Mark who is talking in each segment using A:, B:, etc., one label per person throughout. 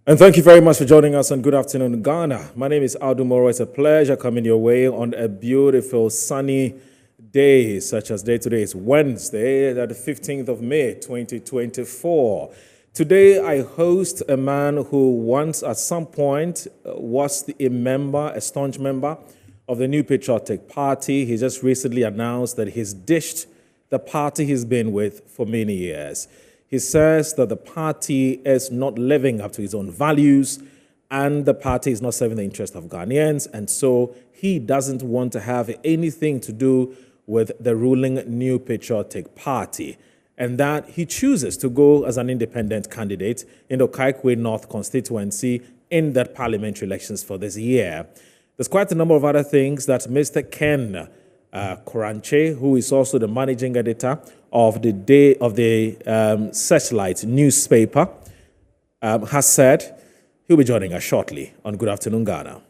A: And thank you very much for joining us on Good Afternoon Ghana. My name is Aldo Moro. It's a pleasure coming your way on a beautiful sunny day, such as today is Wednesday, the 15th of May, 2024. Today, I host a man who once at some point was a staunch member of the New Patriotic Party. He just recently announced that he's ditched the party he's been with for many years. He says that the party is not living up to his own values and the party is not serving the interest of Ghanaians. And so he doesn't want to have anything to do with the ruling New Patriotic Party. And that he chooses to go as an independent candidate in the Kaikwe North constituency in the parliamentary elections for this year. There's quite a number of other things that Mr. KENNETH Kuranchie, who is also the managing editor of the Searchlight newspaper, has said. He'll be joining us shortly on Good Afternoon Ghana.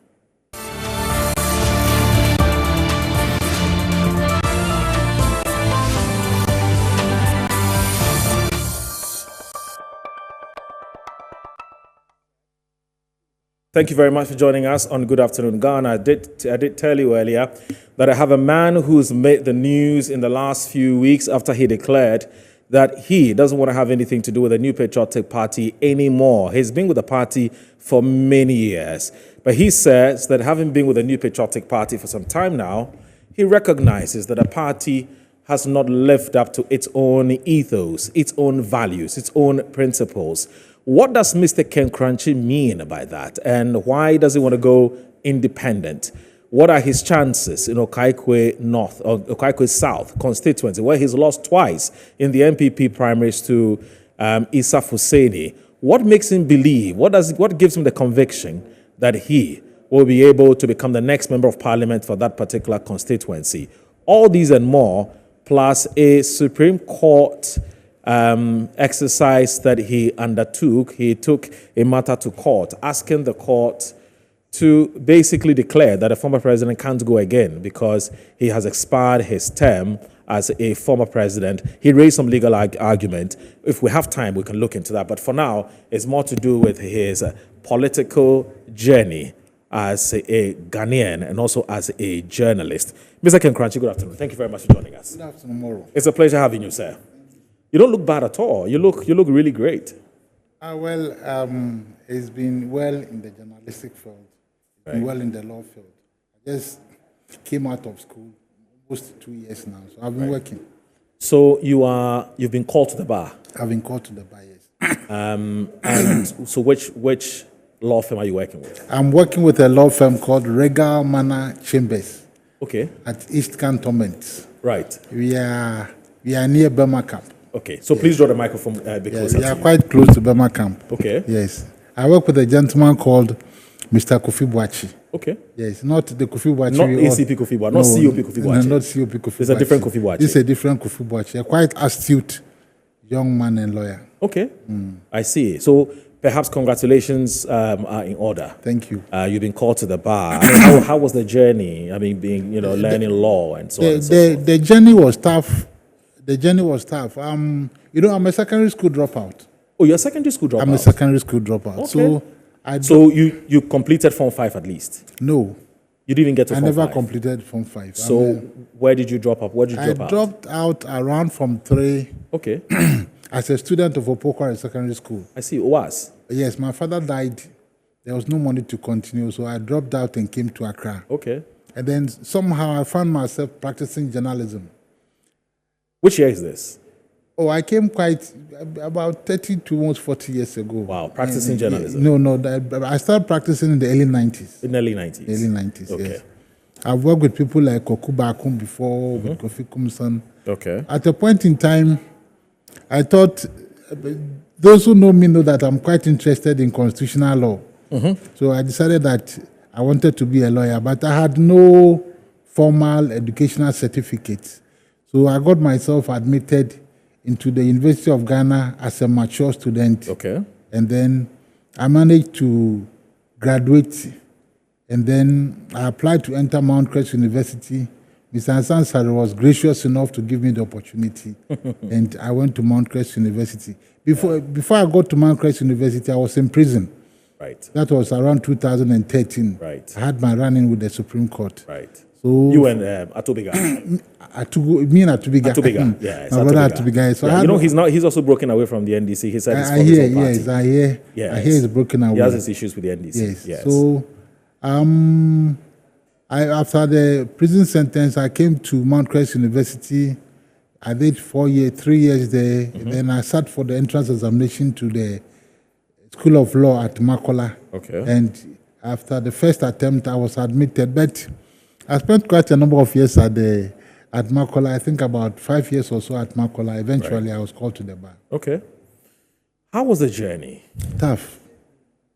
A: Thank you very much for joining us on Good Afternoon Ghana. I did tell you earlier that I have a man who's made the news in the last few weeks after he declared that he doesn't want to have anything to do with the New Patriotic Party anymore. He's been with the party for many years. But he says that having been with the New Patriotic Party for some time now, he recognizes that the party has not lived up to its own ethos, its own values, its own principles. What does Mr. KENNETH Kuranchie mean by that? And why does he want to go independent? What are his chances in Okaikwe North or Okaikwe South constituency, where he's lost twice in the MPP primaries to Issa Fuseni? What makes him believe? What gives him the conviction that he will be able to become the next member of parliament for that particular constituency? All these and more, plus a Supreme Court exercise that he undertook. He took a matter to court, asking the court to basically declare that a former president can't go again because he has expired his term as a former president. He raised some legal argument. If we have time, we can look into that. But for now, it's more to do with his political journey as a Ghanaian and also as a journalist. Mr. KENNETH Kuranchie, good afternoon. Thank you very much for joining us.
B: Good afternoon, Moro.
A: It's a pleasure having you, sir. You don't look bad at all. You look really great.
B: It's been well in the journalistic field, been well in the law field. I just came out of school almost 2 years now, so I've been working.
A: So you've been called to the bar.
B: I've been called to the bar, yes.
A: And so which law firm are you working with?
B: I'm working with a law firm called Regal Manor Chambers.
A: Okay.
B: At East Cantonment.
A: Right.
B: We are near Burma Camp.
A: Okay, so please draw the microphone because
B: we are quite close to Burma Camp.
A: Okay.
B: Yes. I work with a gentleman called Mr. Kofi Boachi.
A: Okay.
B: Yes, not the Kofi Boachi.
A: Not ACP Kofi Boachi, not COP Kofi Boachi.
B: No, not COP Kofi Boachi.
A: It's a different Kofi Boachi.
B: It's a different Kofi Boachi. A quite astute young man and lawyer.
A: Okay. I see. So perhaps congratulations are in order.
B: Thank you.
A: You've been called to the bar. I mean, how was the journey? I mean, learning law and so on and so forth.
B: The journey was tough. I'm a secondary school dropout.
A: Oh, you're a secondary school dropout?
B: I'm a secondary school dropout.
A: Okay. So you completed Form 5 at least?
B: No.
A: You didn't even get to Form 5?
B: I never completed Form 5.
A: So where did you drop out? Where did you drop out?
B: I dropped out around Form 3.
A: Okay.
B: As a student of Opokwara Secondary School.
A: I see. Was?
B: Yes, my father died. There was no money to continue, so I dropped out and came to Accra.
A: Okay.
B: And then somehow I found myself practicing journalism.
A: Which year is this?
B: Oh, I came about 30 to almost 40 years ago.
A: Wow, practicing journalism?
B: No, I started practicing in the early 90s.
A: In the early 90s?
B: Early 90s,
A: okay.
B: Yes. I've worked with people like Koku Bakum before, with Kofi Kumson.
A: Okay.
B: At a point in time, I thought, those who know me know that I'm quite interested in constitutional law. So I decided that I wanted to be a lawyer, but I had no formal educational certificate. So I got myself admitted into the University of Ghana as a mature student.
A: Okay.
B: And then I managed to graduate. And then I applied to enter Mount Crest University. Mr. Hassan Sari was gracious enough to give me the opportunity. And I went to Mount Crest University. Before I got to Mount Crest University, I was in prison.
A: Right.
B: That was around 2013.
A: Right.
B: I had my run-in with the Supreme Court.
A: Right.
B: So
A: You and Atubiga.
B: me and Atubiga.
A: Atubiga. Yeah.
B: My brother Atubiga. So
A: Yeah, he's also broken away from the NDC. He said it's
B: I
A: from
B: hear,
A: his own party.
B: yes, I hear.
A: Yes.
B: I hear it's broken away.
A: He has his issues with the NDC.
B: Yes.
A: Yes.
B: So, after the prison sentence, I came to Mount Crest University. I did 3 years there. Then I sat for the entrance examination to the School of Law at Makola.
A: Okay.
B: And after the first attempt, I was admitted. But I spent quite a number of years at Makola. I think about 5 years or so at Makola. Eventually, I was called to the bar.
A: Okay. How was the journey?
B: Tough.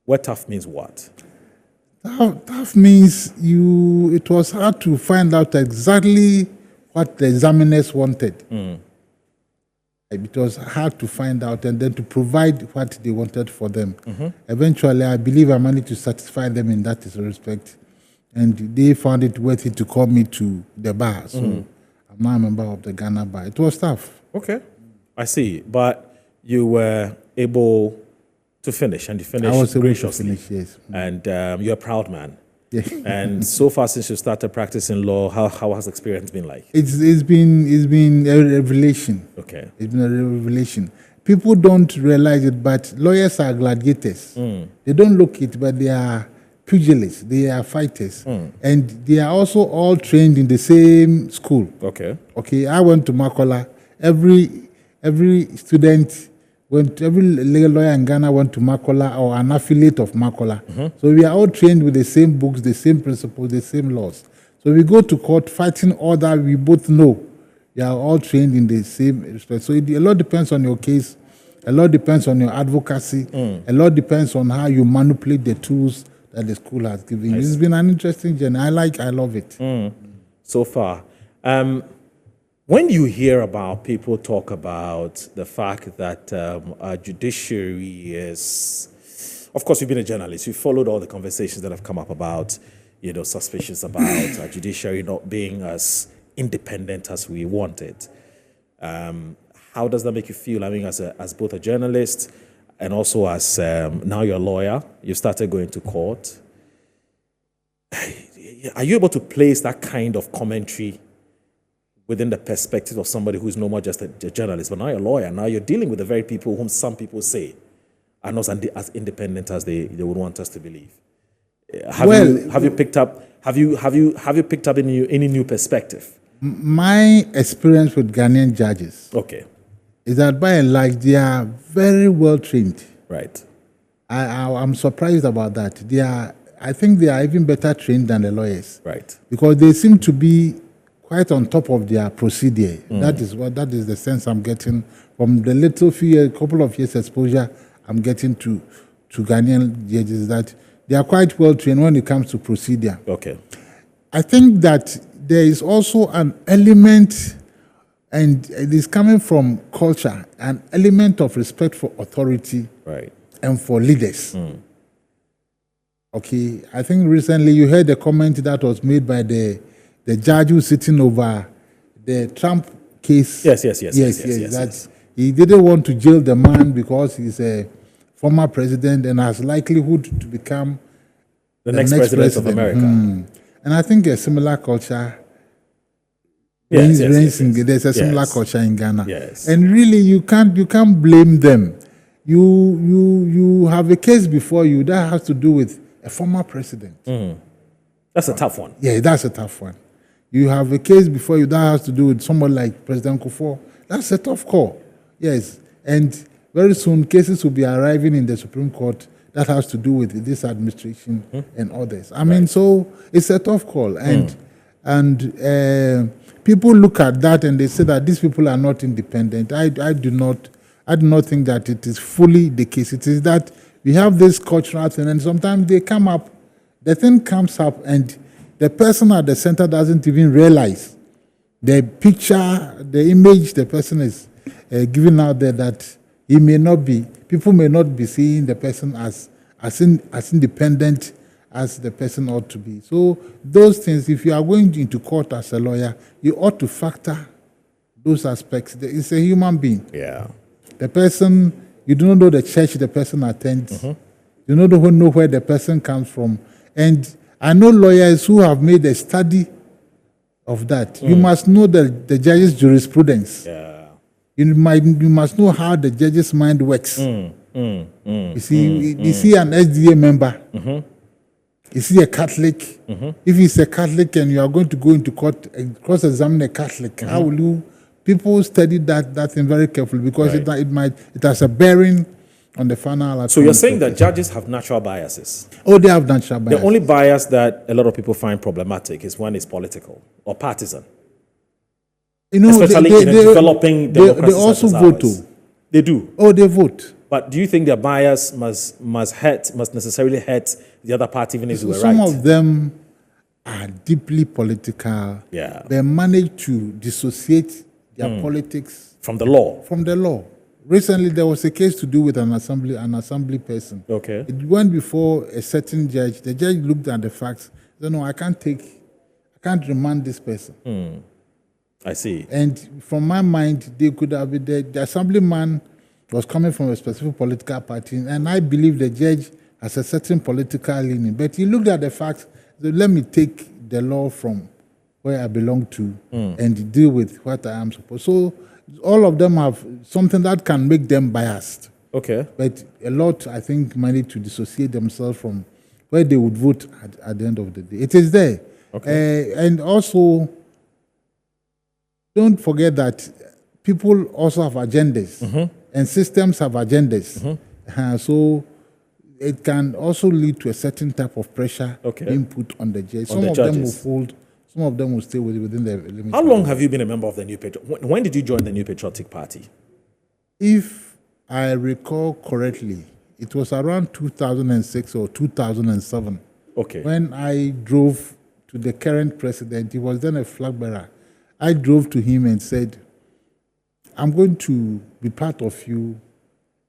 A: What tough means what?
B: Tough means it was hard to find out exactly what the examiners wanted. It was hard to find out and then to provide what they wanted for them. Eventually, I believe I managed to satisfy them in that respect. And they found it worth it to call me to the bar. So I'm now a member of the Ghana Bar. It was tough.
A: Okay. I see. But you were able to finish, and you finished
B: I was able
A: graciously.
B: to finish, yes.
A: And you're a proud man.
B: Yeah.
A: And so far since you started practicing law, how has the experience been like?
B: It's been a revelation.
A: Okay.
B: It's been a revelation. People don't realize it, but lawyers are gladiators. They don't look it, but they are pugilists. They are fighters. And they are also all trained in the same school.
A: Okay.
B: Okay, I went to Makola. Every student every legal lawyer in Ghana went to Makola or an affiliate of Makola. So we are all trained with the same books, the same principles, the same laws. So we go to court fighting all that we both know. We are all trained in the same respect. So a lot depends on your case. A lot depends on your advocacy. A lot depends on how you manipulate the tools that the school has given you. It's been an interesting journey. I love it.
A: So far. When you hear about people talk about the fact that our judiciary is, of course, you've been a journalist, you've followed all the conversations that have come up about, suspicions about our judiciary not being as independent as we want it. How does that make you feel? I mean, as both a journalist and also as now you're a lawyer, you started going to court. Are you able to place that kind of commentary within the perspective of somebody who's no more just a journalist, but now you're a lawyer? Now you're dealing with the very people whom some people say are not as independent as they would want us to believe. Have you picked up any new perspective?
B: My experience with Ghanaian judges, is that by and large they are very well trained.
A: Right.
B: I'm surprised about that. I think they are even better trained than the lawyers.
A: Right.
B: Because they seem to be quite on top of their procedure. That is the sense I'm getting from the couple of years exposure I'm getting to Ghanaian judges, that they are quite well trained when it comes to procedure.
A: Okay.
B: I think that there is also an element, and it is coming from culture, an element of respect for authority,
A: right,
B: and for leaders. Okay, I think recently you heard a comment that was made by the judge who's sitting over the Trump case.
A: Yes.
B: That he didn't want to jail the man because he's a former president and has likelihood to become
A: the next president of America.
B: And I think a similar culture.
A: There's
B: a similar culture in Ghana.
A: Yes.
B: And really, you can't blame them. You have a case before you that has to do with a former president.
A: That's a tough one.
B: Yeah, that's a tough one. You have a case before you that has to do with someone like President Kufuor. That's a tough call. Yes. And very soon, cases will be arriving in the Supreme Court that has to do with this administration and others. I mean, so it's a tough call. And people look at that and they say that these people are not independent. I do not think that it is fully the case. It is that we have this cultural thing, and sometimes the thing comes up, and the person at the center doesn't even realize the picture, the image the person is giving out there, that people may not be seeing the person as independent as the person ought to be. So those things, if you are going into court as a lawyer, you ought to factor those aspects. It's a human being.
A: Yeah.
B: The person, you do not know the church the person attends. They don't know where the person comes from. And I know lawyers who have made a study of that. You must know the judge's jurisprudence.
A: Yeah.
B: You must know how the judge's mind works. You see an SDA member. Is he a Catholic? If he's a Catholic and you are going to go into court and cross-examine a Catholic, how will you? People study that thing very carefully because it has a bearing on the final outcome.
A: So you're saying that judges have natural biases?
B: Oh, they have natural biases.
A: The only bias that a lot of people find problematic is when it's political or partisan. Especially in a developing democracy.
B: They also vote too.
A: They do.
B: Oh, they vote.
A: But do you think their bias must necessarily hurt the other party even if you were right?
B: Some of them are deeply political.
A: Yeah.
B: They manage to dissociate their politics
A: from the law.
B: From the law. Recently, there was a case to do with an assembly person.
A: Okay.
B: It went before a certain judge. The judge looked at the facts. Said, no, I can't remand this person.
A: I see.
B: And from my mind, they could have been the assemblyman was coming from a specific political party, and I believe the judge has a certain political leaning. But he looked at the facts. Said, let me take the law from where I belong to and deal with what I am supposed. So all of them have something that can make them biased.
A: Okay.
B: But a lot, I think, manage to dissociate themselves from where they would vote at the end of the day. It is there.
A: Okay.
B: And also, don't forget that people also have agendas and systems have agendas. So it can also lead to a certain type of pressure being put on the judge. Some of them will fold. Some of them will stay within the limits.
A: How long have you been a member of the New Patriotic? When did you join the New Patriotic Party?
B: If I recall correctly, it was around 2006 or 2007.
A: Okay.
B: When I drove to the current president, he was then a flag bearer. I drove to him and said, I'm going to be part of you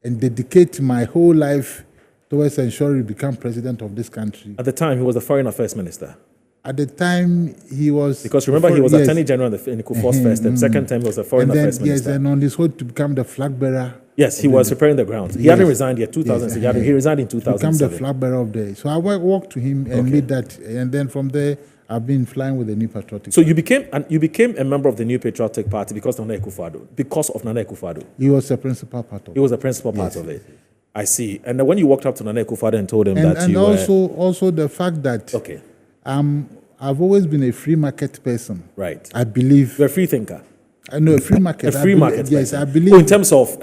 B: and dedicate my whole life towards ensuring you become president of this country.
A: At the time, he was the Foreign Affairs Minister.
B: At the time, he was...
A: Because remember, he was Attorney General in Kufuor's first term. Second time, he was the Foreign Affairs Minister.
B: Yes, and on his way to become the flag bearer.
A: Yes, he was preparing the ground. He hadn't resigned yet, 2006.
B: Yes,
A: he resigned in 2007.
B: Become the flag bearer of the... So I walked to him and made that. And then from there, I've been flying with the New Patriotic
A: So you became a member of the New Patriotic Party because of Nana Akufo-Addo. Because of Nana Akufo-Addo.
B: He was a principal part of it.
A: He was a principal part of it. I see. And then when you walked up to Nana Akufo-Addo and told him that you
B: were... And also the fact that...
A: Okay.
B: I've always been a free market person.
A: Right.
B: I believe...
A: You're a free thinker.
B: I know a free market.
A: A free market.
B: Yes,
A: person.
B: I believe...
A: in terms of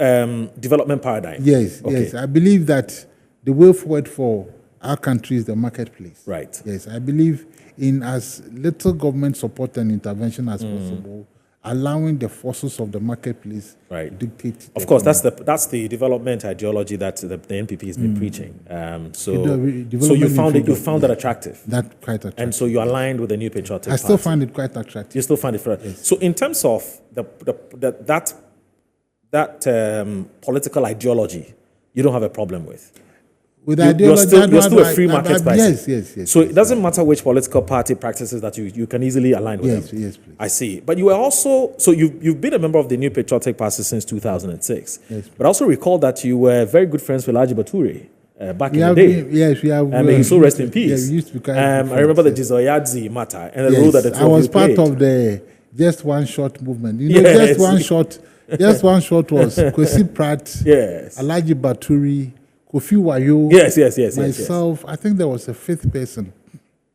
A: development paradigm.
B: Yes, yes. I believe that the way forward for our country is the marketplace.
A: Right.
B: Yes, I believe in as little government support and intervention as possible, allowing the forces of the marketplace to dictate.
A: Of course, that's the development ideology that the NPP has been preaching. So you found that attractive.
B: That quite attractive.
A: And so you aligned with the New Patriotic Party.
B: I still find it quite attractive.
A: You still find it yes. So in terms of that political ideology, you don't have a problem with.
B: With ideology,
A: you're still a free market person.
B: Yes.
A: So it doesn't matter which political party practices that you can easily align with them.
B: Yes, please.
A: I see. But you were also, so you've been a member of the New Patriotic Party since 2006.
B: Yes.
A: But I also recall that you were very good friends with Alhaji Baturi back in the day.
B: Yes, we have.
A: May he so rest in peace.
B: Yeah, we used to be
A: I remember the Jizoyadzi matter and the role that the two
B: I was part
A: played.
B: of the Just One Shot movement. You know, Just One Shot. Just One Shot was Kwesi Pratt, Alhaji Baturi, Kofi Wayo, myself. I think there was a fifth person.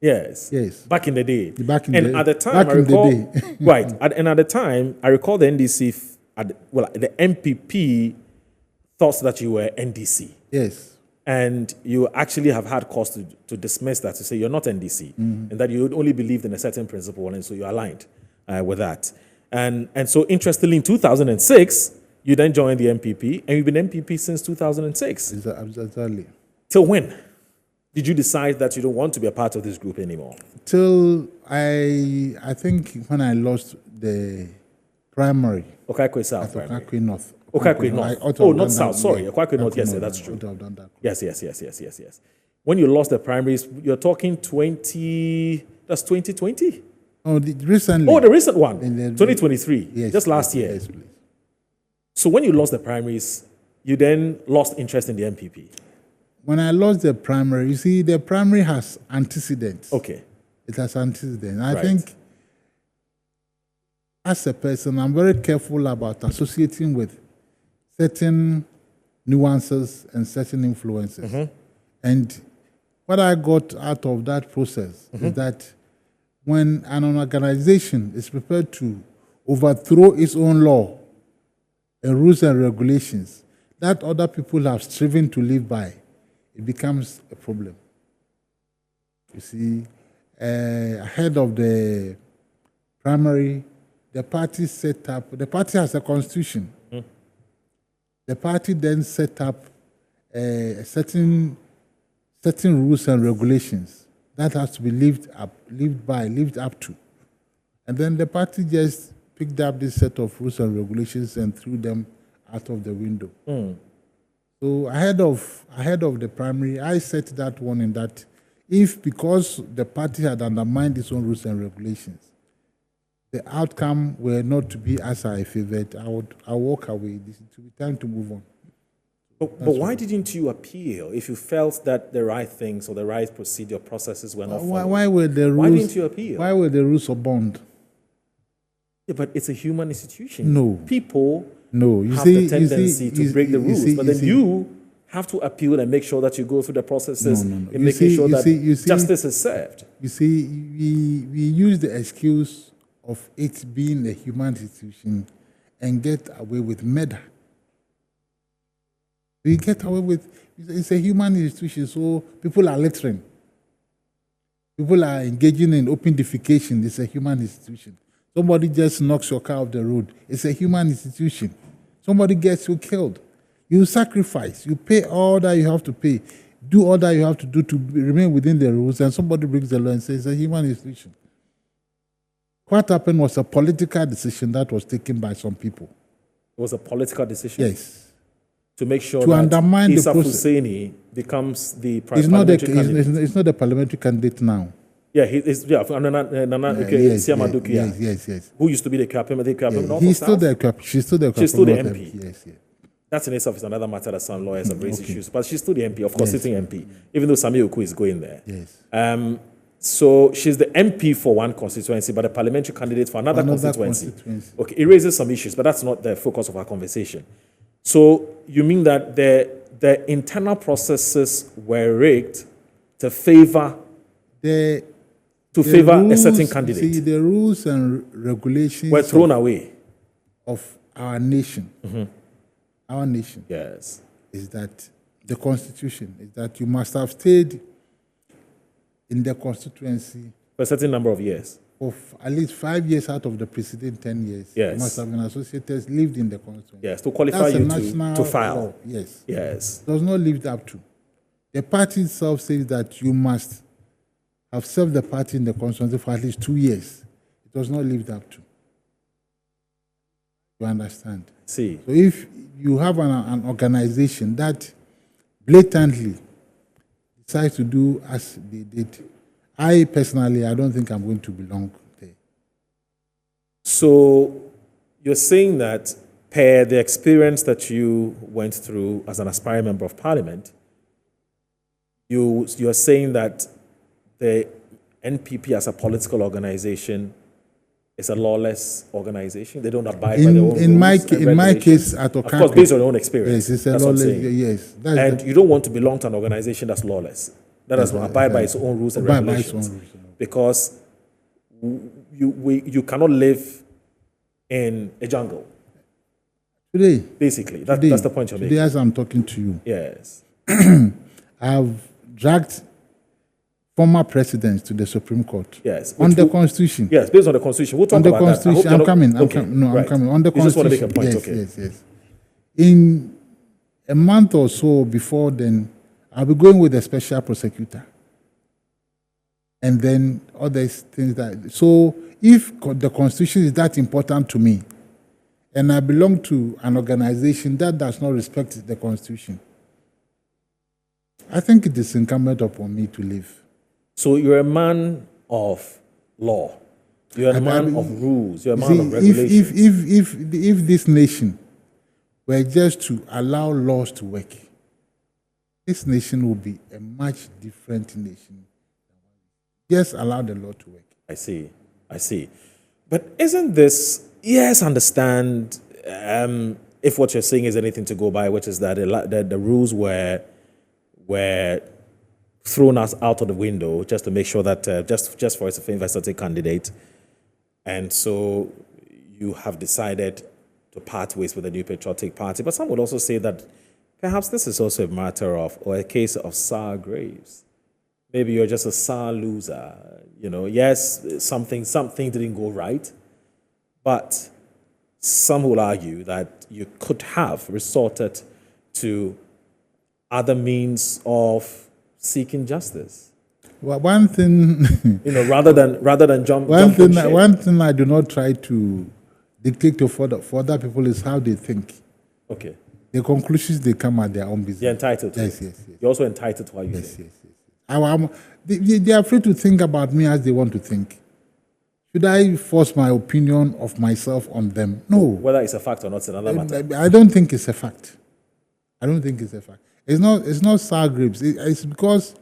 A: Yes. Back in the day.
B: At
A: the time, I recall. Right. And at the time, I recall the NDC, the MPP thought that you were NDC.
B: Yes.
A: And you actually have had cause to dismiss that, to say you're not NDC, and that you only believed in a certain principle, and so you aligned with that. And so, interestingly, in 2006, you then joined the MPP, and you've been MPP since 2006.
B: Exactly.
A: Till when did you decide that you don't want to be a part of this group anymore?
B: Till I think when I lost the primary.
A: Okakwe South primary.
B: Okakwe North.
A: Okakwe North. Not South, sorry. Okakwe North, yes, that's true. Yes. When you lost the primaries, you're talking that's 2020?
B: Oh, recently.
A: Oh, the recent one, 2023, just last year.
B: Yes, please.
A: So when you lost the primaries, you then lost interest in the MPP.
B: when I lost the primary, you see, the primary has antecedents.
A: Okay.
B: It has antecedents. I
A: Right.
B: think as a person, I'm very careful about associating with certain nuances and certain influences. And what I got out of that process is that when an organization is prepared to overthrow its own law and rules and regulations that other people have striven to live by, it becomes a problem. You see, ahead of the primary, the party set up, the party has a constitution. The party then set up certain rules and regulations that has to be lived up to. And then the party just picked up this set of rules and regulations and threw them out of the window. So ahead of the primary, I set that one in that if because the party had undermined its own rules and regulations, the outcome were not to be as I favored, I'll walk away. It will be time to move on.
A: But why didn't you appeal if you felt that the right things or the right procedure processes were not followed?
B: Why were the rules?
A: Why didn't you appeal?
B: Why were the rules of bond?
A: Yeah, but it's a human institution.
B: No.
A: People
B: No,
A: have the tendency to break the rules, but then you have to appeal and make sure that you go through the processes in making sure that justice is served.
B: You see, we use the excuse of it being a human institution and get away with murder. We get away with, it's a human institution, so people are littering. People are engaging in open defecation. It's a human institution. Somebody just knocks your car off the road. It's a human institution. Somebody gets you killed. You sacrifice. You pay all that you have to pay. Do all that you have to do to remain within the rules, and somebody brings the law and says it's a human institution. What happened was a political decision that was taken by some people.
A: It was a political decision?
B: Yes.
A: To make sure
B: to
A: that
B: undermine
A: Issa
B: the process.
A: Husseini becomes the
B: parliamentary
A: candidate.
B: It's not the parliamentary candidate now.
A: Yeah, yes. Who used to be the KPM?
B: He's still the
A: She's still the MP.
B: Yes, yes.
A: That in itself is another matter that some lawyers have raised issues. But she's still the MP, of course, sitting MP, even though Sami Oku is going there.
B: Yes.
A: So she's the MP for one constituency, but a parliamentary candidate for another constituency. Okay, it raises some issues, but that's not the focus of our conversation. So you mean that the internal processes were rigged to favor a certain candidate?
B: See, the rules and regulations
A: were thrown away
B: of our nation. Our nation,
A: yes,
B: is that the constitution is that you must have stayed in the constituency
A: for a certain number of years.
B: Of at least 5 years out of the preceding 10 years.
A: Yes.
B: You must have been associated, lived in the constituency.
A: Yes, to qualify you to file.
B: Law. Yes.
A: Yes.
B: Does not live up to. The party itself says that you must have served the party in the constituency for at least 2 years. It does not live up to. You understand?
A: See.
B: So if you have an organization that blatantly decides to do as they did, I personally, I don't think I'm going to belong there.
A: So you're saying that per the experience that you went through as an aspiring member of parliament, you're saying that the NPP as a political organization is a lawless organization? They don't abide by their own rules
B: in my case, at
A: of course, based on your own experience.
B: Yes, it's a lawless. Yes,
A: and you don't want to belong to an organization that's lawless, that does not abide by its own rules and regulations, because you cannot live in a jungle.
B: Today,
A: basically, that's the point you're making.
B: Today, as I'm talking to you,
A: yes,
B: I've dragged former presidents to the Supreme Court.
A: Yes.
B: On the Constitution.
A: Yes, based on the Constitution. We'll talk
B: on the
A: about
B: Constitution.
A: that.
B: I'm coming. I'm coming. On the Constitution.
A: You just want to make a point,
B: yes,
A: okay.
B: Yes. In a month or so before then, I'll be going with a special prosecutor. And then other things that... So if the Constitution is that important to me, and I belong to an organization that does not respect the Constitution, I think it is incumbent upon me to leave.
A: So you're a man of law. You're a man of rules. You're a man of regulations.
B: If this nation were just to allow laws to work, this nation will be a much different nation. Just allow the law to work.
A: I see. But isn't this, yes, understand if what you're saying is anything to go by, which is that the rules were thrown us out of the window just to make sure that, just for us a investor candidate. And so you have decided to part ways with the New Patriotic Party. But some would also say that perhaps this is also a matter of, or a case of sour grapes. Maybe you're just a sour loser. Yes, something didn't go right, but some will argue that you could have resorted to other means of seeking justice.
B: Well, one thing,
A: rather than jump.
B: One thing I do not try to dictate to for other people is how they think.
A: Okay.
B: The conclusions they come at their own business.
A: You're entitled to.
B: Yes.
A: You're also entitled to what you say.
B: Yes. They are free to think about me as they want to think. Should I force my opinion of myself on them? No.
A: Whether it's a fact or not is another matter.
B: I don't think it's a fact. It's not sour grapes. It's because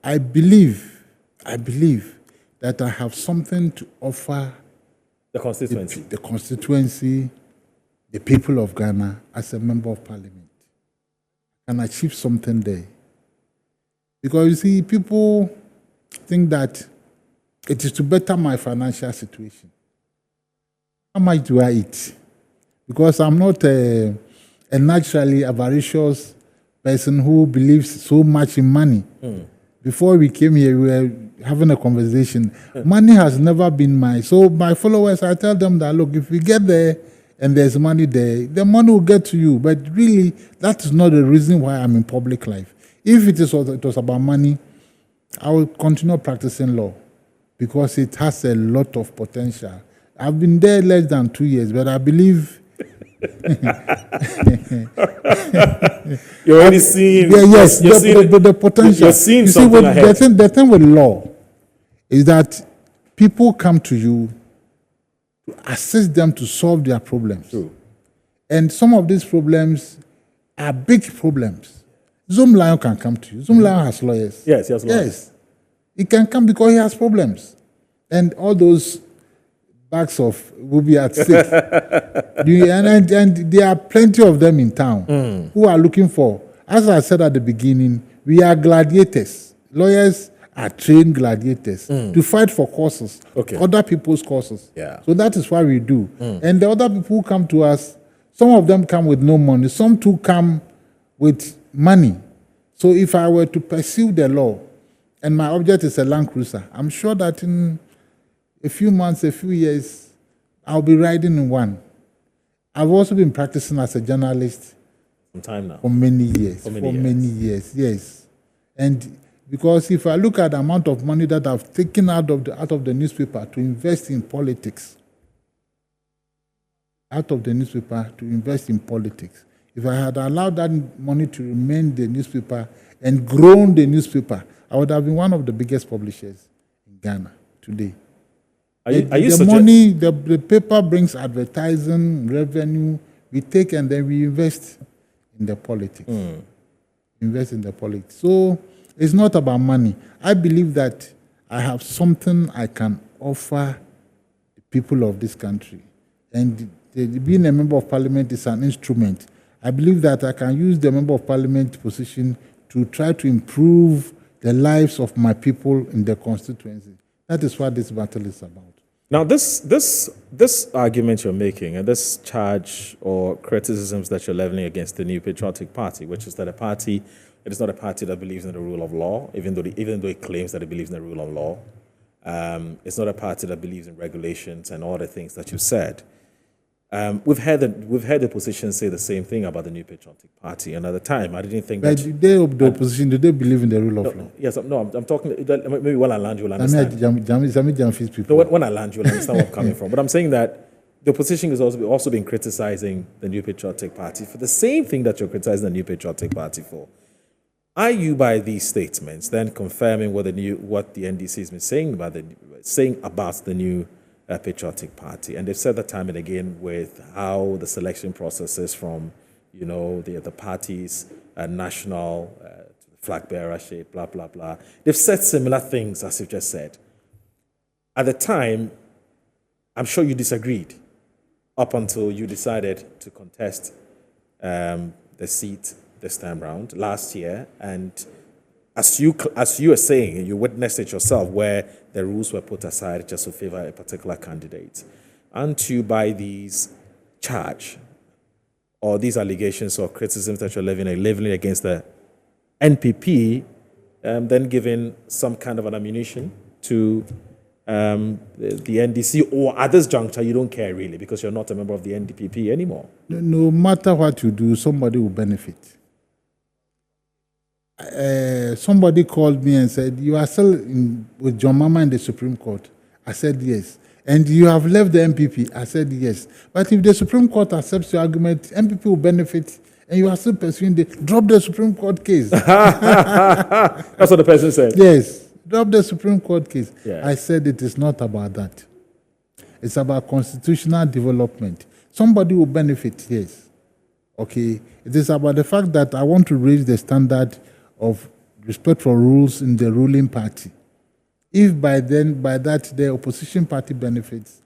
B: I believe that I have something to offer
A: the constituency.
B: The constituency, the people of Ghana as a member of parliament. And achieve something there. Because you see, people think that it is to better my financial situation. How much do I eat? Because I'm not a naturally avaricious person who believes so much in money. Before we came here, we were having a conversation. Money has never been so my followers, I tell them that, look, if we get there and there's money there, the money will get to you. But really, that is not the reason why I'm in public life. If it was about money, I will continue practicing law because it has a lot of potential. I've been there less than 2 years, but I believe...
A: You're already seeing...
B: Yes, the potential.
A: You're seeing something ahead.
B: The thing with law is that people come to you to assist them to solve their problems.
A: True.
B: And some of these problems are big problems. Zoom Lion can come to you. Zoom Lion has lawyers.
A: Yes, he has lawyers.
B: Yes. He can come because he has problems. And all those bags of will be at stake. and there are plenty of them in town who are looking for, as I said at the beginning, we are gladiators. Lawyers are trained gladiators to fight for causes, other people's causes.
A: Yeah.
B: So that is what we do. And the other people who come to us, some of them come with no money, some too come with money. So if I were to pursue the law, and my object is a Land Cruiser, I'm sure that in a few months, a few years, I'll be riding in one. I've also been practicing as a journalist
A: some time now.
B: For many years, yes. And because if I look at the amount of money that I've taken out of the newspaper to invest in politics, if I had allowed that money to remain in the newspaper and grown the newspaper, I would have been one of the biggest publishers in Ghana today. The paper brings advertising, revenue, we take and then we invest in the politics. So it's not about money. I believe that I have something I can offer the people of this country. And being a member of parliament is an instrument. I believe that I can use the member of parliament position to try to improve the lives of my people in the constituency. That is what this battle is about.
A: Now, this argument you're making and this charge or criticisms that you're leveling against the New Patriotic Party, which is that it is not a party that believes in the rule of law, even though it claims that it believes in the rule of law. It's not a party that believes in regulations and all the things that you said. We've heard the opposition say the same thing about the New Patriotic Party. And at the time, I didn't think that...
B: the opposition, do they believe in the rule of law?
A: Yes, I'm talking... Maybe when I land, you'll understand. When I land, you'll understand where I'm coming from. But I'm saying that the opposition has also been criticizing the New Patriotic Party for the same thing that you're criticizing the New Patriotic Party for. Are you, by these statements, then confirming what the NDC has been saying about the New Patriotic Party? And they've said that time and again with how the selection process is from the parties, national, flag bearership, blah, blah, blah. They've said similar things as you've just said. At the time, I'm sure you disagreed up until you decided to contest the seat this time round, last year. And as you were saying, you witnessed it yourself, where the rules were put aside just to favor a particular candidate. Aren't you, by these charge or these allegations or criticisms that you're leveling against the NPP, then giving some kind of an ammunition to the NDC, or at this juncture you don't care really because you're not a member of the NDPP anymore?
B: No matter what you do, somebody will benefit. Somebody called me and said, "You are still with John Mama in the Supreme Court." I said, "Yes." "And you have left the NPP?" I said, "Yes." "But if the Supreme Court accepts your argument, NPP will benefit, and you are still pursuing drop the Supreme Court case."
A: That's what the person said.
B: Yes, drop the Supreme Court case.
A: Yeah.
B: I said it is not about that. It's about constitutional development. Somebody will benefit, yes. Okay. It is about the fact that I want to raise the standard of respect for rules in the ruling party. If by that the opposition party benefits,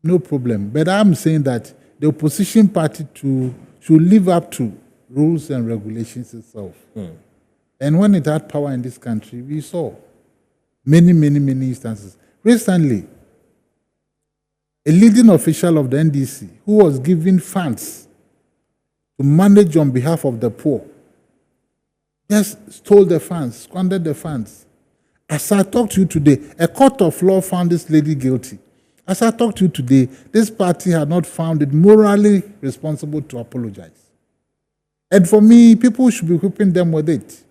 B: no problem. But I'm saying that the opposition party should live up to rules and regulations itself. And when it had power in this country, we saw many instances. Recently, a leading official of the NDC who was given funds to manage on behalf of the poor just stole the funds, squandered the funds. As I talk to you today, a court of law found this lady guilty. As I talk to you today, this party had not found it morally responsible to apologize. And for me, people should be whipping them with it.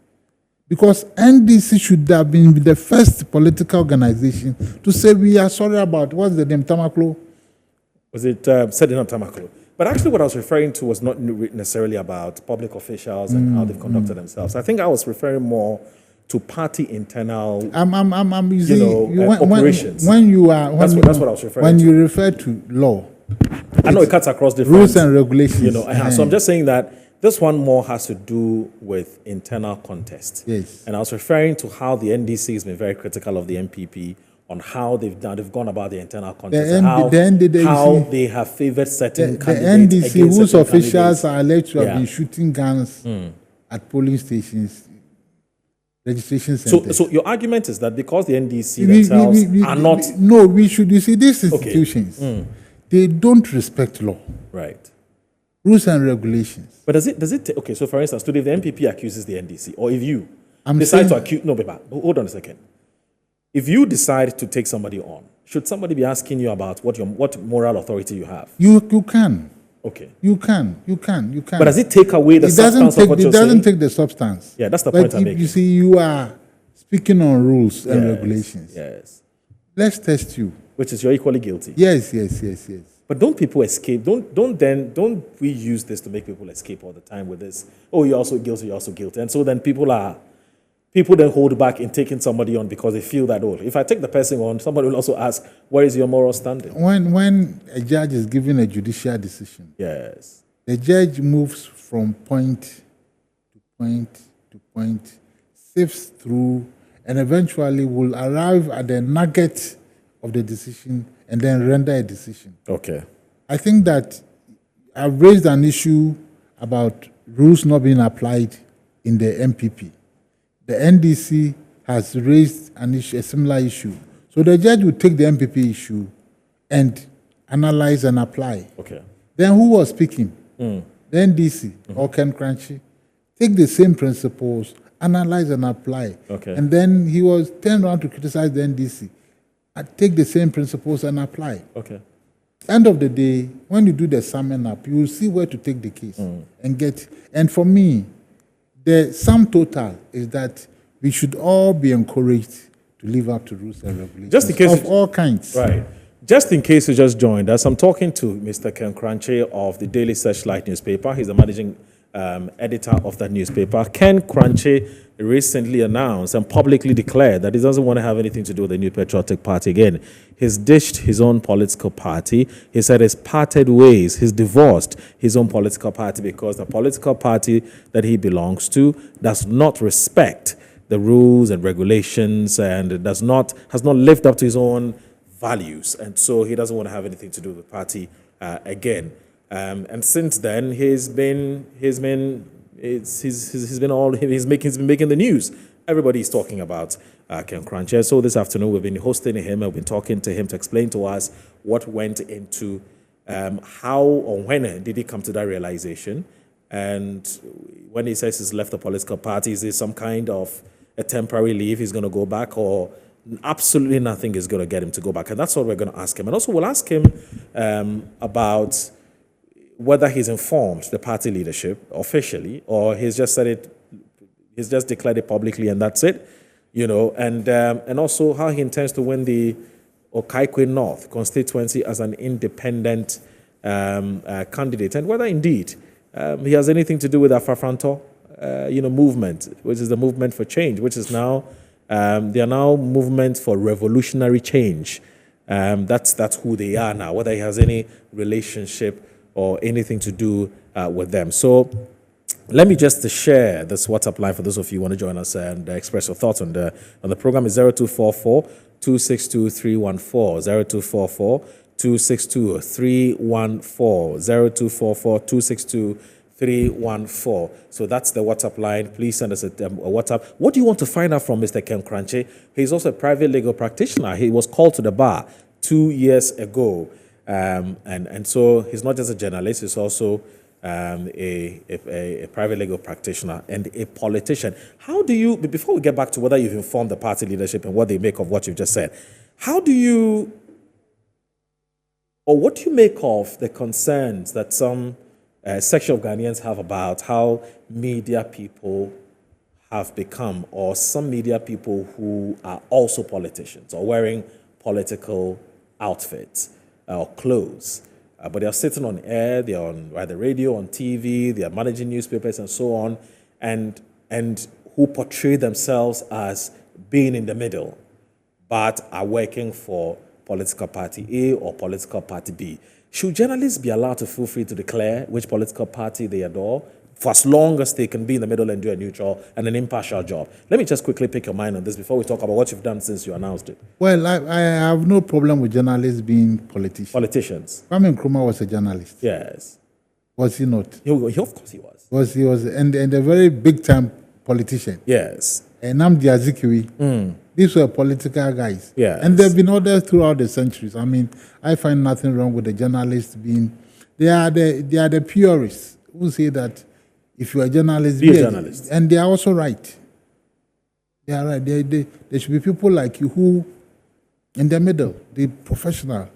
B: Because NDC should have been the first political organization to say we are sorry about, what's the name, Tamaklo?
A: Was it setting up Tamaklo? But actually what I was referring to was not necessarily about public officials and how they've conducted themselves. I think I was referring more to party internal operations. That's what I was referring to.
B: When you refer to law,
A: I know it cuts across different
B: rules and regulations.
A: So I'm just saying that this one more has to do with internal contest.
B: Yes.
A: And I was referring to how the NDC has been very critical of the NPP on how they've gone about the internal contest, and how they have favored certain candidates.
B: The NDC, whose officials are alleged to have been shooting guns at polling stations, registration centers.
A: So your argument is that because the NDC themselves are not...
B: No, we should. You see, these institutions, they don't respect law.
A: Right.
B: Rules and regulations.
A: But does it okay, so for instance, today if the NPP accuses the NDC, or if you decide to accuse... No, but hold on a second. If you decide to take somebody on, should somebody be asking you about what moral authority you have?
B: You can.
A: Okay.
B: You can.
A: But does it take away the substance of what you're saying?
B: It doesn't take the substance.
A: Yeah, that's the point I'm making.
B: You see, you are speaking on rules and regulations.
A: Yes.
B: Let's test you.
A: Which is you're equally guilty.
B: Yes.
A: But don't people escape? Don't we use this to make people escape all the time with this? Oh, you're also guilty. And so then people then hold back in taking somebody on because they feel that, oh, if I take the person on, somebody will also ask, where is your moral standing?
B: When a judge is giving a judicial decision,
A: yes,
B: the judge moves from point to point to point, sifts through, and eventually will arrive at the nugget of the decision and then render a decision.
A: Okay.
B: I think that I've raised an issue about rules not being applied in the MPP. The NDC has raised a similar issue. So the judge will take the MPP issue and analyze and apply.
A: Okay.
B: Then who was speaking? The NDC or KENNETH KURANCHIE. Take the same principles, analyze and apply.
A: Okay.
B: And then he was turned around to criticize the NDC. Take the same principles and apply.
A: Okay.
B: End of the day, when you do the summing up, you will see where to take the case and get. And for me, the sum total is that we should all be encouraged to live up to rules and regulations
A: just in case
B: of all kinds.
A: Right. Just in case you just joined us, I'm talking to Mr. KENNETH KURANCHIE of the Daily Searchlight newspaper. He's the managing editor of that newspaper. Ken Kuranchie recently announced and publicly declared that he doesn't want to have anything to do with the New Patriotic Party again. He's ditched his own political party. He said he's parted ways. He's divorced his own political party because the political party that he belongs to does not respect the rules and regulations and has not lived up to his own values. And so he doesn't want to have anything to do with the party again. And since then, he's been making the news. Everybody's talking about Ken Kuranchie. So this afternoon, we've been hosting him. We've been talking to him to explain to us what went into how or when did he come to that realization. And when he says he's left the political party, is it some kind of a temporary leave? He's going to go back, or absolutely nothing is going to get him to go back? And that's what we're going to ask him. And also we'll ask him about whether he's informed the party leadership officially, or he's just said it, he's just declared it publicly and that's it, and also how he intends to win the Okaikwe North constituency as an independent candidate, and whether indeed he has anything to do with Afafranto, movement, which is the movement for change, which is now they are now movement for revolutionary change. That's who they are now. Whether he has any relationship or anything to do with them. So let me just share this WhatsApp line for those of you who want to join us and express your thoughts on the program. Is 0244 262 314 0244 262 314 0244 262 314. So that's the WhatsApp line. Please send us a WhatsApp. What do you want to find out from Mr. Ken Kuranchie? He's also a private legal practitioner. He was called to the bar 2 years ago. And so he's not just a journalist, he's also a private legal practitioner and a politician. How do you, before we get back to whether you've informed the party leadership and what they make of what you've just said, what do you make of the concerns that some section of Ghanaians have about how media people have become, or some media people who are also politicians or wearing political outfits or clothes, but they are sitting on air, they are on the radio, on TV, they are managing newspapers and so on, and who portray themselves as being in the middle, but are working for political party A or political party B. Should journalists be allowed to feel free to declare which political party they adore, for as long as they can be in the middle and do a neutral and an impartial job? Let me just quickly pick your mind on this before we talk about what you've done since you announced it.
B: Well, I have no problem with journalists being politicians.
A: Politicians.
B: Kwame Nkrumah was a journalist.
A: Yes.
B: Was he not?
A: Of course he was.
B: He was, and a very big-time politician.
A: Yes.
B: And Nnamdi Azikiwe. These were political guys.
A: Yes.
B: And there have been others throughout the centuries. I mean, I find nothing wrong with the journalists being... They are the purists who say that if you are a journalist...
A: Be a journalist.
B: And they are also right. They are right. There should be people like you who, in the middle, the professional.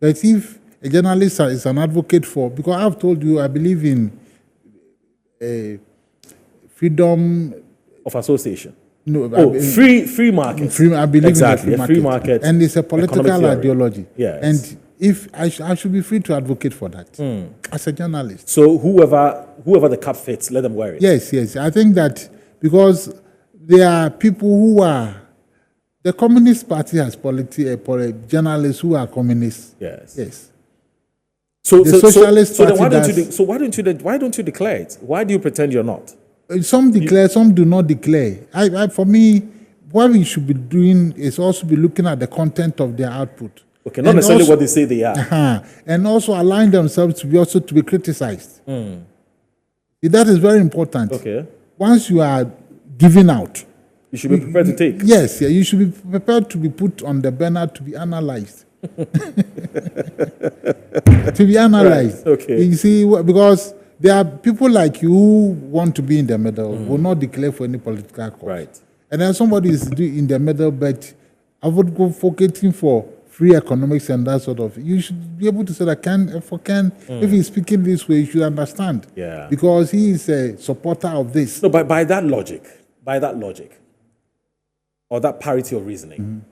B: But if a journalist is an advocate for... Because I've told you, I believe in freedom...
A: of association.
B: No,
A: free market.
B: I believe
A: exactly,
B: in
A: a free market.
B: And it's a political ideology.
A: Yes.
B: And if I should be free to advocate for that as a journalist.
A: So whoever the cap fits, let them wear it.
B: Yes. I think that because there are people who are... The Communist Party has journalists who are communists.
A: Yes.
B: So then
A: why don't you declare it? Why do you pretend you're not?
B: Some declare, some do not declare. For me, what we should be doing is also be looking at the content of their output.
A: Okay, not necessarily also, what they say they are.
B: And also allowing themselves to be criticized. That is very important.
A: Okay.
B: Once you are giving out,
A: you should be prepared to take.
B: Yes, you should be prepared to be put on the burner to be analyzed. To be analyzed.
A: Right. Okay.
B: You see, because there are people like you who want to be in the middle, will not declare for any political cause.
A: Right.
B: And then somebody is in the middle, but I would go advocating for free economics and that sort of. You should be able to say that if he's speaking this way, you should understand.
A: Yeah.
B: Because he is a supporter of this.
A: No, by that logic, or that parity of reasoning,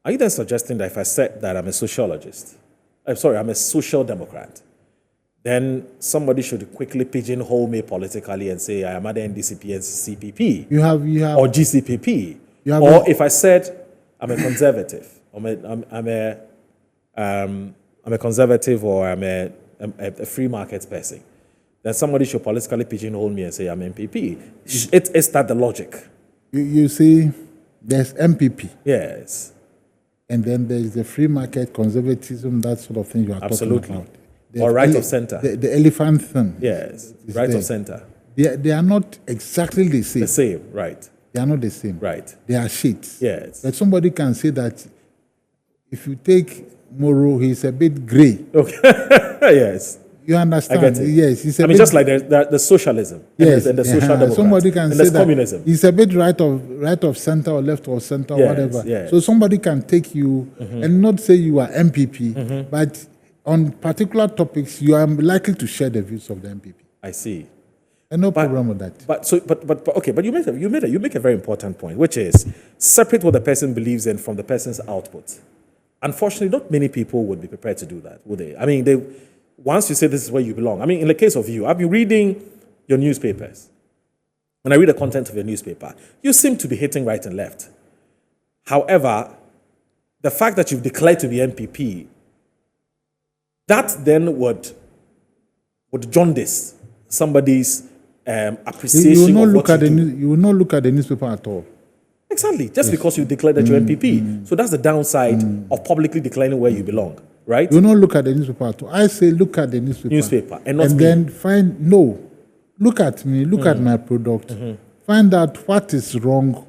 A: are you then suggesting that if I said that I'm a sociologist, I'm a social democrat, then somebody should quickly pigeonhole me politically and say I am at the NDCP and CPP
B: You have
A: or GCPP.
B: have
A: Or
B: a-
A: if I said I'm a conservative, I'm a conservative or I'm a free market person, then somebody should politically pigeonhole me and say I'm MPP. It's that the logic.
B: you see, there's MPP,
A: Yes,
B: and then there's the free market, conservatism, that sort of thing you are
A: absolutely.
B: talking about.
A: Or right of center.
B: The elephant thing.
A: Yes,
B: is
A: right
B: there.
A: of center.
B: They are not exactly the same.
A: The same, right,
B: They are not the same.
A: right.
B: They are shades.
A: Yes.
B: But somebody can say that if you take Moro, he's a bit gray.
A: Okay. Yes.
B: You understand?
A: I get it.
B: Yes, he's a
A: I mean,
B: bit,
A: just like the socialism
B: yes,
A: and the social democrats.
B: somebody can
A: and
B: say
A: there's
B: that
A: communism.
B: he's a bit right of center or left of center or
A: Yes,
B: whatever.
A: yes.
B: So somebody can take you and not say you are MPP, but on particular topics you are likely to share the views of the MPP.
A: I see.
B: And no problem with that.
A: But okay. But you make a very important point, which is separate what the person believes in from the person's output. Unfortunately, not many people would be prepared to do that, would they? I mean, once you say this is where you belong. I mean, in the case of you, I've been reading your newspapers, and I read the content of your newspaper. You seem to be hitting right and left. However, the fact that you've declared to be MPP, that then would jaundice somebody's appreciation of what you do.
B: You will not look at the newspaper at all.
A: Exactly, just because you declared that you're MPP. So that's the downside of publicly declaring where you belong, right?
B: You will not look at the newspaper at all. I say look at the newspaper.
A: And not me.
B: then look at me, look at my product, find out what is wrong,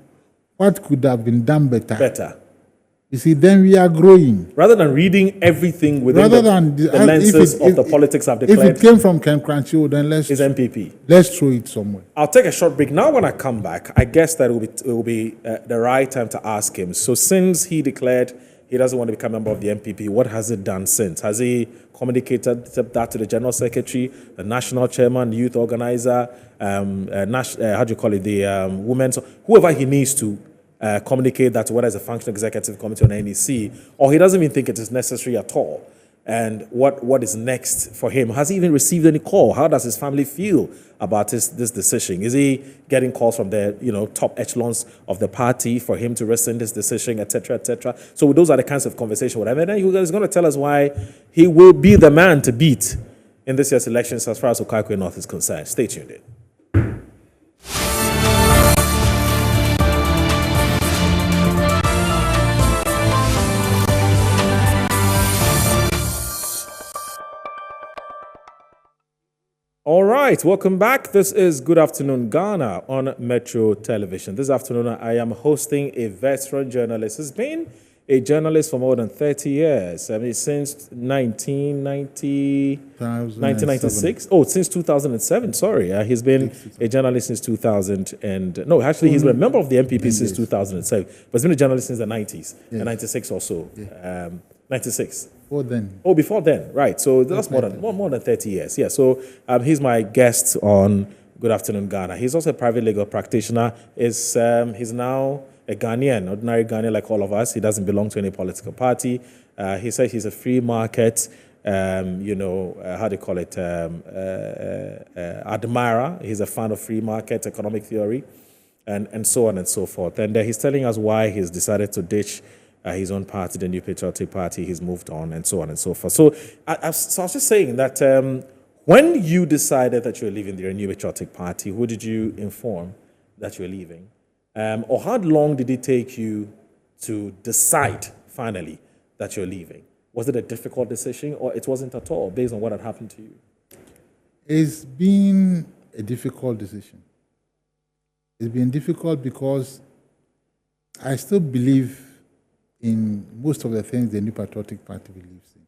B: what could have been done better. You see, then we are growing.
A: Rather than reading everything within the lenses of the politics I've declared.
B: If it came from KENNETH KURANCHIE, then
A: is MPP.
B: Let's throw it somewhere.
A: I'll take a short break. Now when I come back, I guess that it will be the right time to ask him. So since he declared he doesn't want to become a member of the MPP, what has he done since? Has he communicated that to the General Secretary, the National Chairman, the Youth Organizer, the Women's, whoever he needs to communicate that to whether it's a functional executive committee on NEC, or he doesn't even think it is necessary at all? And what is next for him? Has he even received any call? How does his family feel about this decision? Is he getting calls from the top echelons of the party for him to rescind his decision, etc., etc.? So those are the kinds of conversation. Whatever. And then he's going to tell us why he will be the man to beat in this year's elections as far as Okakwe North is concerned. Stay tuned in. All right, welcome back. This is Good Afternoon Ghana on Metro Television. This afternoon, I am hosting a veteran journalist. He's been a journalist for more than 30 years. I mean, since 1996. Oh, since 2007, sorry. He's been a journalist since 2000. No, actually, he's been a member of the MPP since 2007. But he's been a journalist since the 90s, 96 or so. 96.
B: Before then.
A: Oh, before then, right. So that's more than 30 years. Yeah, so he's my guest on Good Afternoon Ghana. He's also a private legal practitioner. He's now a Ghanaian, ordinary Ghanaian like all of us. He doesn't belong to any political party. He says he's a free market, admirer. He's a fan of free market economic theory and so on and so forth. And he's telling us why he's decided to ditch his own party, the New Patriotic Party. He's moved on and so on and so forth. So I was just saying that when you decided that you were leaving the New Patriotic Party, who did you inform that you were leaving? Or how long did it take you to decide finally that you're leaving? Was it a difficult decision or it wasn't at all based on what had happened to you?
B: It's been a difficult decision. It's been difficult because I still believe in most of the things the New Patriotic Party believes in.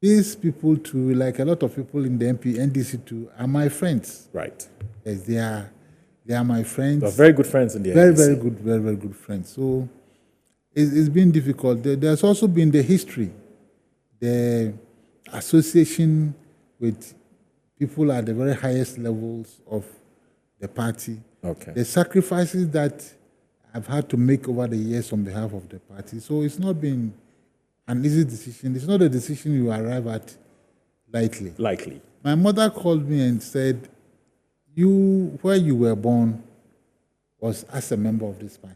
B: These people too, like a lot of people in the NDC too, are my friends.
A: Right.
B: Yes, they are my friends.
A: They're very good friends in the
B: very,
A: NDC.
B: very good friends. So it's been difficult. There's also been the history, the association with people at the very highest levels of the party.
A: Okay.
B: The sacrifices that I've had to make over the years on behalf of the party. So it's not been an easy decision. It's not a decision you arrive at lightly.
A: Likely.
B: My mother called me and said, where you were born was as a member of this party.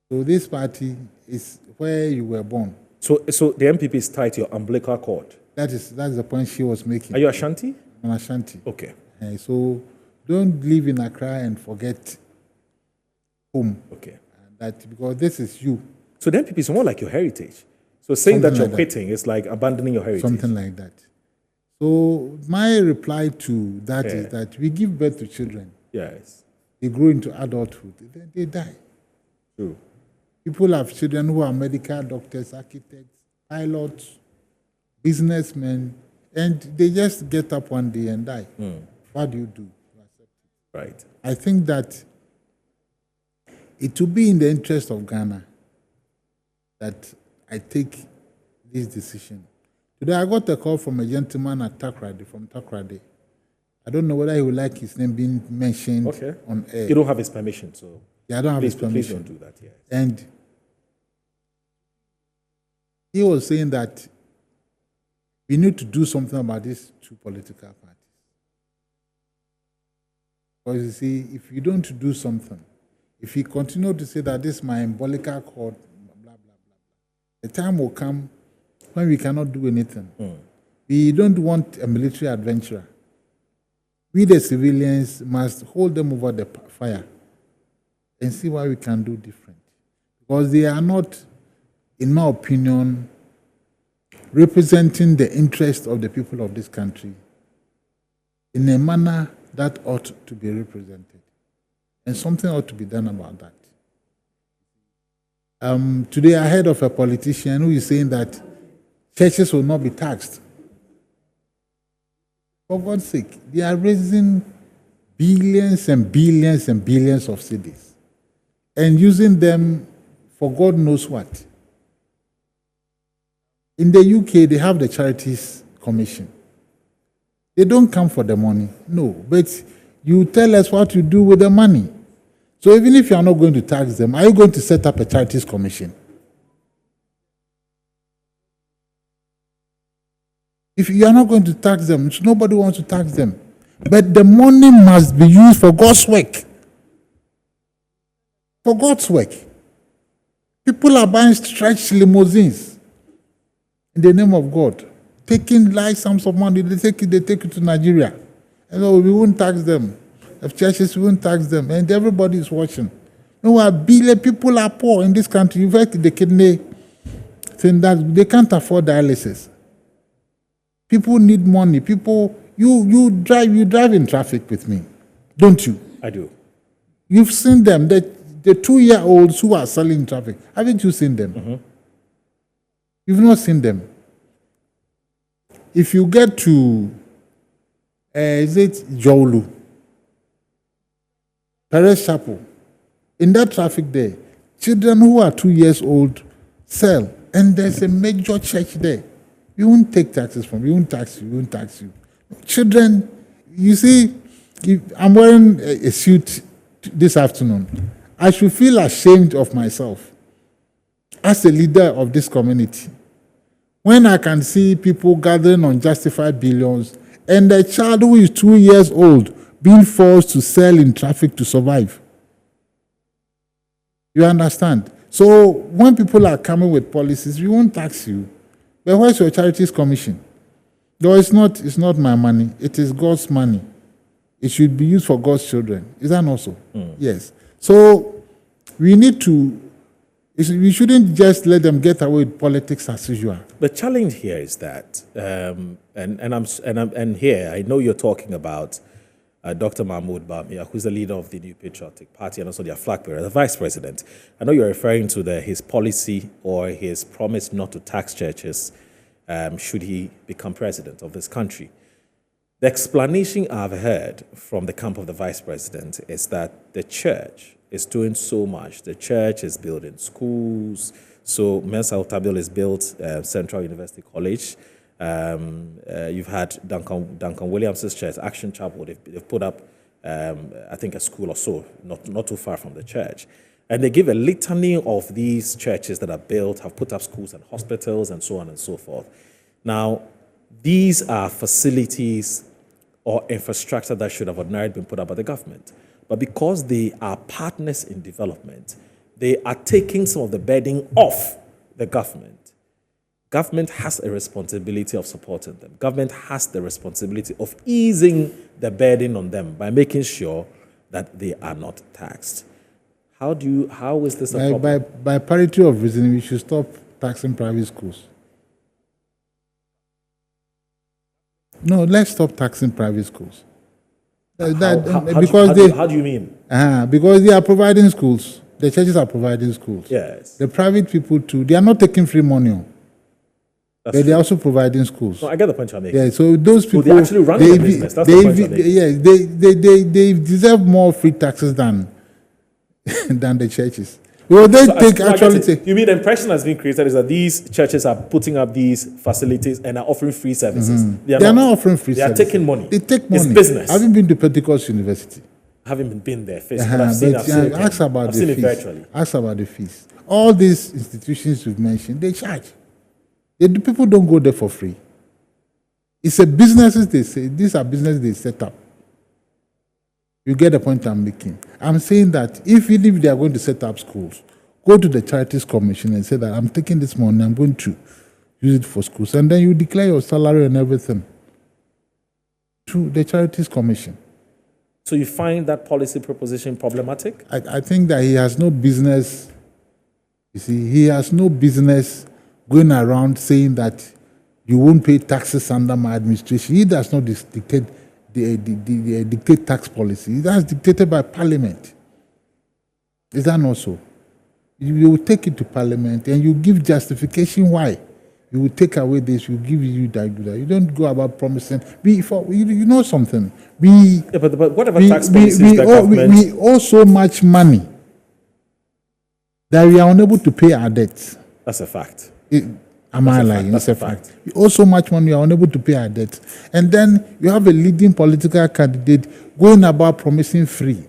B: So this party is where you were born.
A: So the MPP is tied to your umbilical cord.
B: That's the point she was making.
A: Are you Ashanti?
B: I'm Ashanti.
A: Okay.
B: So don't live in Accra and forget home.
A: Okay.
B: Because this is you.
A: So the MPP is more like your heritage. So saying
B: Something
A: that you're
B: like
A: quitting is like abandoning your heritage.
B: Something like that. So my reply to that is that we give birth to children.
A: Yes.
B: They grow into adulthood. Then they die.
A: True.
B: People have children who are medical doctors, architects, pilots, businessmen, and they just get up one day and die. What do you do?
A: Right.
B: I think that it will be in the interest of Ghana that I take this decision. Today I got a call from a gentleman at from Takrady. I don't know whether he would like his name being mentioned on air.
A: You don't have his permission, so
B: yeah, I don't have his permission.
A: Please don't do that. Yes.
B: And he was saying that we need to do something about these two political parties. Because you see, if you don't do something, if you continue to say that this is my umbilical cord, blah, blah, blah, blah, the time will come when we cannot do anything. We don't want a military adventurer. We, the civilians, must hold them over the fire and see what we can do different. Because they are not, in my opinion, representing the interest of the people of this country in a manner that ought to be represented. And something ought to be done about that. Today I heard of a politician who is saying that churches will not be taxed. For God's sake, they are raising billions and billions and billions of cedis and using them for God knows what. In the UK, they have the Charities Commission. They don't come for the money, no, but you tell us what you do with the money. So even if you are not going to tax them, are you going to set up a Charities Commission? If you are not going to tax them, nobody wants to tax them. But the money must be used for God's work. For God's work. People are buying stretched limousines in the name of God, taking large sums of money. They take it to Nigeria. And so we won't tax them. If churches, we won't tax them. And everybody is watching. People are poor in this country. You've heard the kidney thing that they can't afford dialysis. People need money. You drive in traffic with me, don't you?
A: I do.
B: You've seen them, the 2-year-olds who are selling traffic. Haven't you seen them? You've not seen them. If you get to, is it Jowlu, Perez Chapel, in that traffic there, children who are 2 years old sell, and there's a major church there. We won't take taxes from you. We won't tax you. We won't tax you. Children, you see, I'm wearing a suit this afternoon. I should feel ashamed of myself as a leader of this community when I can see people gathering unjustified billions and a child who is 2 years old being forced to sell in traffic to survive. You understand? So when people are coming with policies, we won't tax you. But where's your Charities Commission? No, it's not my money. It is God's money. It should be used for God's children. Is that not so? Yes. So we shouldn't just let them get away with politics as usual.
A: The challenge here is that, and here I know you're talking about Dr. Mahmoud Bawumia, who's the leader of the New Patriotic Party and also their flag bearer, the vice president. I know you're referring to his policy or his promise not to tax churches should he become president of this country. The explanation I've heard from the camp of the vice president is that the church is doing so much. The church is building schools. So Mensa Otabil is built Central University College. You've had Duncan Williams' church, Action Chapel. They've put up, I think, a school or so, not too far from the church. And they give a litany of these churches that are built, have put up schools and hospitals and so on and so forth. Now, these are facilities or infrastructure that should have ordinarily been put up by the government. But because they are partners in development, they are taking some of the burden off the government. Government has a responsibility of supporting them. Government has the responsibility of easing the burden on them by making sure that they are not taxed. How is this a problem?
B: By parity of reasoning, we should stop taxing private schools. No, let's stop taxing private schools.
A: How do you mean?
B: Because they are providing schools. The churches are providing schools.
A: Yes.
B: The private people too. They are not taking free money. But they are also providing schools.
A: No, I get the point you're making.
B: Yeah, so those people...
A: So they actually run the business. That's the point you're making.
B: Yeah, they deserve more free taxes than the churches. Well,
A: you mean the impression that's been created is that these churches are putting up these facilities and are offering free services.
B: They are not offering free services.
A: They are taking money.
B: They take money.
A: It's business.
B: I haven't been to Pentecost University.
A: I haven't been there physically. I've seen it virtually.
B: Ask about the fees. All these institutions you've mentioned, they charge. The people don't go there for free. It's a businesses they say. These are businesses they set up. You get the point I'm making. I'm saying that if they are going to set up schools, go to the Charities Commission and say that I'm taking this money, I'm going to use it for schools. And then you declare your salary and everything to the Charities Commission.
A: So you find that policy proposition problematic?
B: I think that he has no business, you see, he has no business going around saying that you won't pay taxes under my administration. He does not dictate dictate tax policy. That's dictated by Parliament. Is that not so? You will take it to Parliament and you give justification why. You will take away this, you give you that. You don't go about promising. You know something.
A: But whatever tax policies the government...
B: We owe so much money that we are unable to pay our debts.
A: That's a fact.
B: Am I lying? It's a fact. We owe so much money, we are unable to pay our debts. And then you have a leading political candidate going about promising free.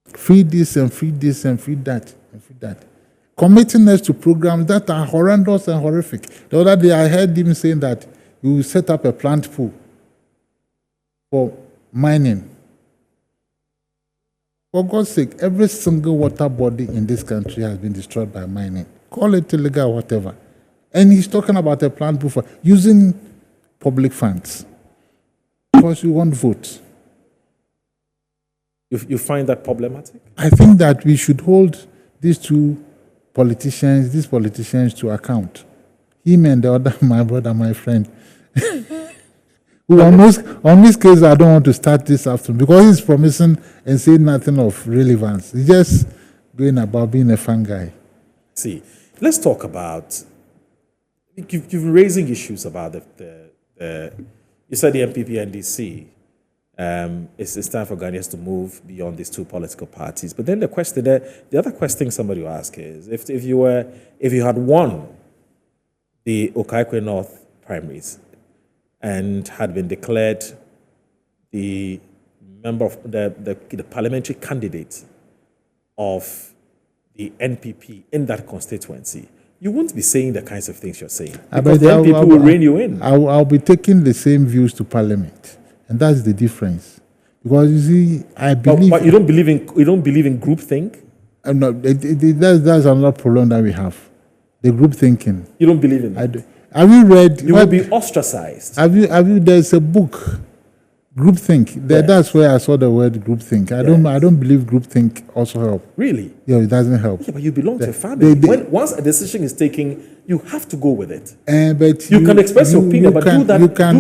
B: Free this and free this and free that and free that. Committing us to programs that are horrendous and horrific. The other day I heard him saying that he will set up a plant pool for mining. For God's sake, every single water body in this country has been destroyed by mining. Call it illegal or whatever. And he's talking about a plant pool for using public funds. Because you want votes.
A: You find that problematic?
B: I think that we should hold these politicians to account. Him and the other, my brother, my friend. Who on this case, I don't want to start this afternoon because he's promising and saying nothing of relevance. He's just going about being a fun guy.
A: See, let's talk about, you've been raising issues about you said the MPP NDC. It's time for Ghanaians to move beyond these two political parties. But then the other question somebody will ask is, if you had won the Okaikwe North primaries and had been declared the member of the parliamentary candidate of the NPP in that constituency, you won't be saying the kinds of things you're saying. Because the NPP will rein you in.
B: I'll be taking the same views to Parliament. And that's the difference. Because you see, I believe...
A: But you don't believe in groupthink?
B: No, that's another problem that we have. The group thinking.
A: You don't believe in it?
B: Have you read...
A: You will be ostracized.
B: Have you? There's a book, Groupthink.
A: Yes.
B: That's where I saw the word groupthink. I don't believe groupthink also help.
A: Really?
B: Yeah, it doesn't help.
A: Yeah, but you belong to a family. Once a decision is taken, you have to go with it.
B: But
A: you can express your opinion, but do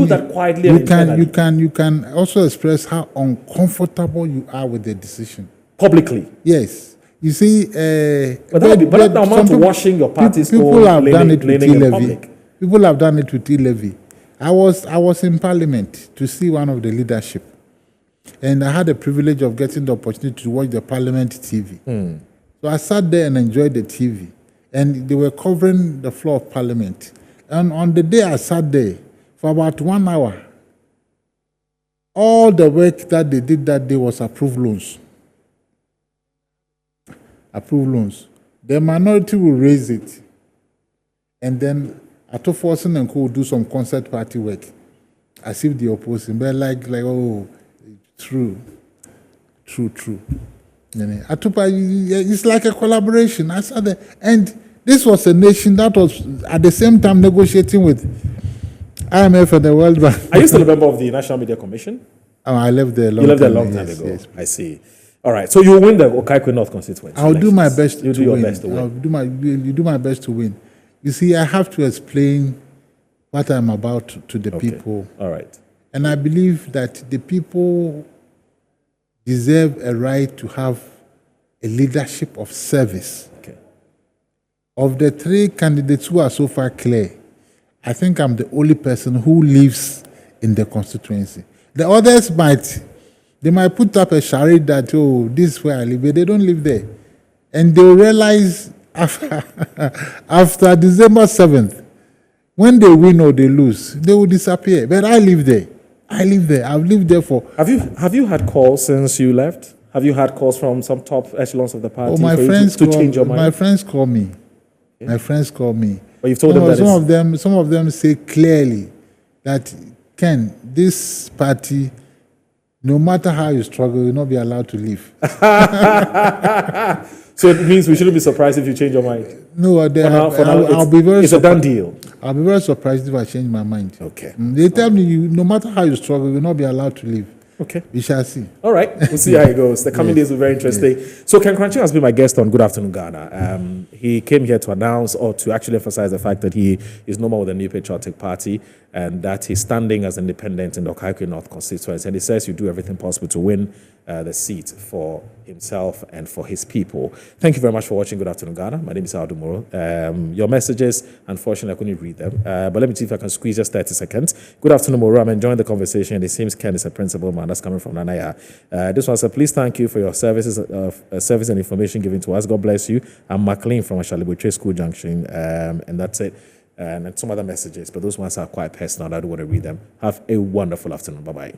A: that quietly and internally.
B: You can also express how uncomfortable you are with the decision.
A: Publicly?
B: Yes. You see...
A: but that amount to washing your party's
B: people have done it with e-levy. People have done it with e-levy. I was in Parliament to see one of the leadership. And I had the privilege of getting the opportunity to watch the Parliament TV. So I sat there and enjoyed the TV. And they were covering the floor of Parliament. And on the day I sat there, for about 1 hour, all the work that they did that day was approved loans. Approved loans. The minority will raise it. And then Atto Forson and Co do some concert party work, as if they oppose him. But like oh, true. It's like a collaboration. And this was a nation that was at the same time negotiating with IMF and the World Bank.
A: Are you still a member of the National Media Commission?
B: Oh, I left there a long
A: You left there a
B: time
A: long time ago.
B: Yes.
A: I see. All right. So you will win the Okaikwe North constituency.
B: I'll do my best to
A: You do your
B: win.
A: best to win.
B: You do my best to win. You see, I have to explain what I'm about to the people.
A: All right.
B: And I believe that the people deserve a right to have a leadership of service.
A: Okay.
B: Of the three candidates who are so far clear, I think I'm the only person who lives in the constituency. The others might put up a charade that, oh, this is where I live, but they don't live there. And they'll realize after December 7th, when they win or they lose, they will disappear. But I live there. I've lived there for...
A: Have you had calls since you left? Have you had calls from some top echelons of the party
B: to
A: change your mind?
B: My friends call me. Yeah. My friends call me.
A: But you've told them that
B: some of them say clearly that, Ken, this party, no matter how you struggle, you'll not be allowed to leave.
A: So it means we shouldn't be surprised if you change your mind.
B: No,
A: I'll be very it's a done deal.
B: I'll be very surprised if I change my mind.
A: Okay.
B: They tell me, no matter how you struggle, you'll not be allowed to leave.
A: Okay.
B: We shall see.
A: All right. We'll see how it goes. The coming days will be very interesting. So KENNETH KURANCHIE has been my guest on Good Afternoon Ghana. He came here to announce or to actually emphasize the fact that he is no more with the New Patriotic Party and that he's standing as independent in the Okaikwe North constituency. And he says you do everything possible to win the seat for himself and for his people. Thank you very much for watching Good Afternoon Ghana. My name is Aldo Moro. Your messages, unfortunately, I couldn't read them. But let me see if I can squeeze just 30 seconds. Good afternoon, Moro. I'm enjoying the conversation. It seems Ken is a principal man. That's coming from Nanaya. This one said, please thank you for your services, service and information given to us. God bless you. I'm McLean from Ashalibuche School Junction. And that's it. And some other messages, but those ones are quite personal. I don't want to read them. Have a wonderful afternoon. Bye-bye.